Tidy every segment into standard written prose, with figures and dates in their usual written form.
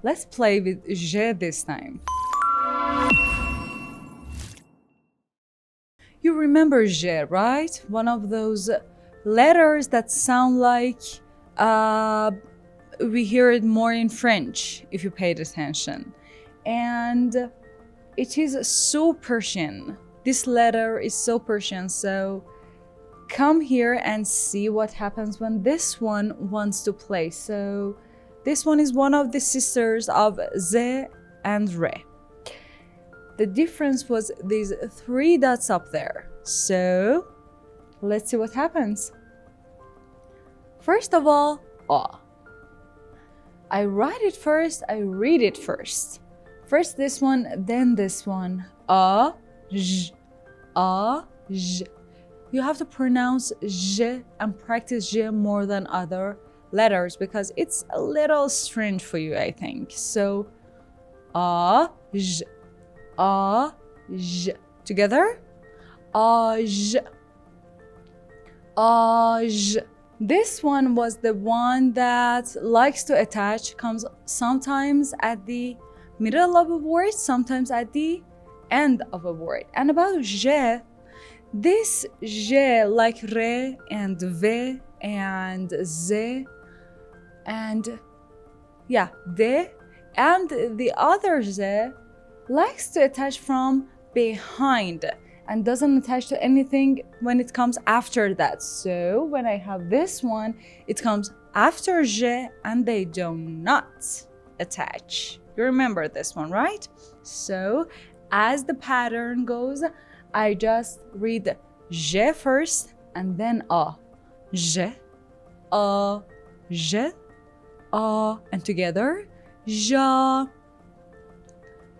Let's play with J this time. You remember J, right? One of those letters that sound like we hear it more in French if you paid attention. And it is so Persian. This letter is so Persian. So come here and see what happens when this one wants to play. So this one is one of the sisters of Z and Re. The difference was these 3 dots up there. So let's see what happens. First of all, A. I write it first, I read it first. First this one, then this one. A, J, A, J. You have to pronounce J and practice J more than other letters because it's a little strange for you, I think. So, A, J, A, J. Together? A, J, A, J. This one was the one that likes to attach, comes sometimes at the middle of a word, sometimes at the end of a word. And about J, this J like Re and V and Z and yeah, D, and the other Z likes to attach from behind and doesn't attach to anything when it comes after that. So when I have this one, it comes after J and they do not attach. You remember this one, right? So as the pattern goes, I just read J first and then A. J, A, J, A, and together, Ja,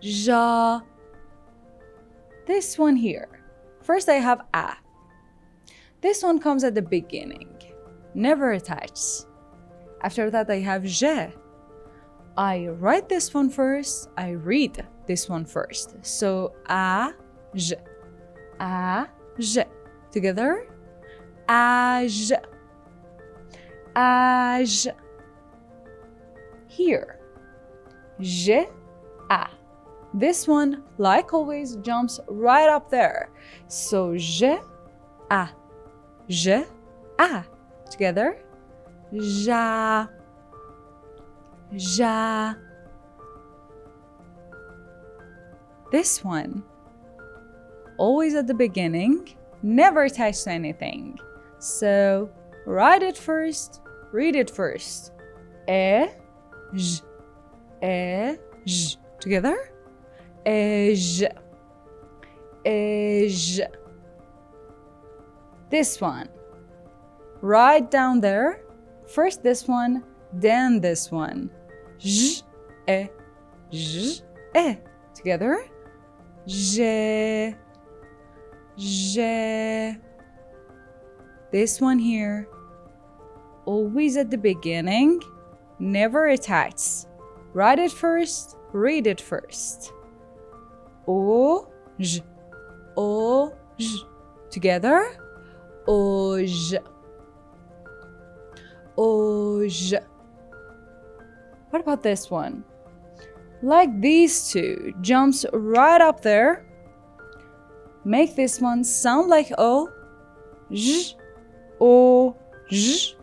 Ja. This one here. First I have A. This one comes at the beginning, never attaches. After that I have J. I write this one first, I read this one first. So A, J, A, J. Together, A, J, A, J. Here, J, A. This one, like always, jumps right up there. So J, A, J, A. Together, Ja, Ja. This one, always at the beginning, never attached to anything. So write it first, read it first. E, J, E, J. Together, E, J, E, J. This one, right down there. First this one, then this one. J, E, J, E. Together, J, J. This one here, always at the beginning, never attached. Write it first, read it first. O, J, O, J. Together, O, J, O, J. What about this one? Like these two, jumps right up there. Make this one sound like O, J, O, J,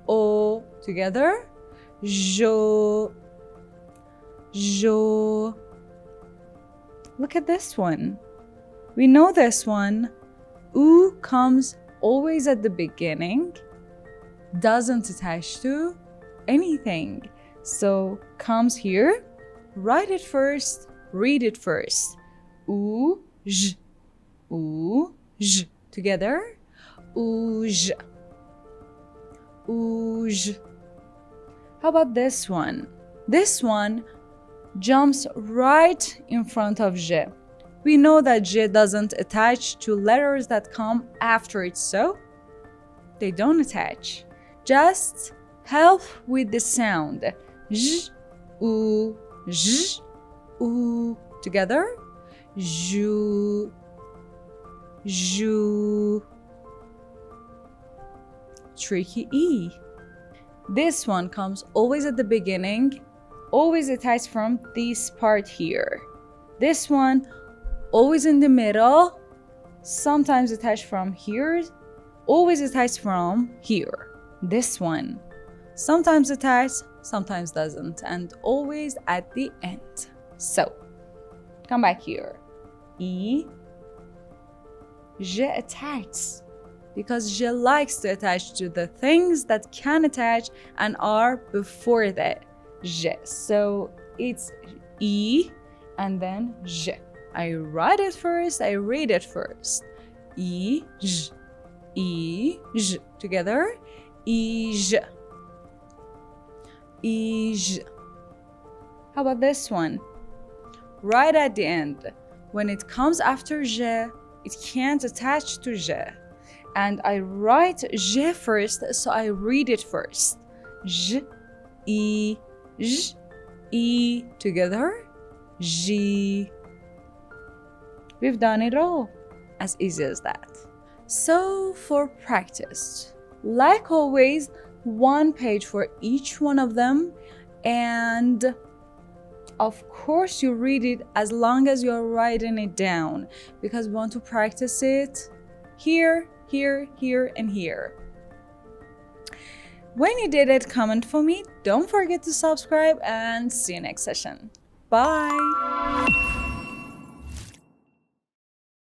O. Together, Jo, Jo. Look at this one. We know this one. U comes always at the beginning, doesn't attach to anything. So comes here, write it first, read it first. U, J, U, J. Together, U, J, U, J. How about this one? This one jumps right in front of J. We know that J doesn't attach to letters that come after it, so they don't attach. Just help with the sound. J, U, J, U. Together, Ju, Ju. Tricky E. This one comes always at the beginning, always attached from this part here. This one, always in the middle, sometimes attached from here, always attached from here. This one, sometimes attached, sometimes doesn't, and always at the end. So, come back here. E, je attached, because je likes to attach to the things that can attach and are before the je. So it's E and then je. I write it first, I read it first. E, j. E, j. Together. E, j. E, j. How about this one? Right at the end. When it comes after je, it can't attach to je. And I write je first, so I read it first. J, E, j, E. Together. J. We've done it all. As easy as that. So for practice, like always, one page for each one of them, and of course you read it as long as you're writing it down, because we want to practice it here, here, here, and here. When you did it, comment for me. Don't forget to subscribe, and see you next session. Bye.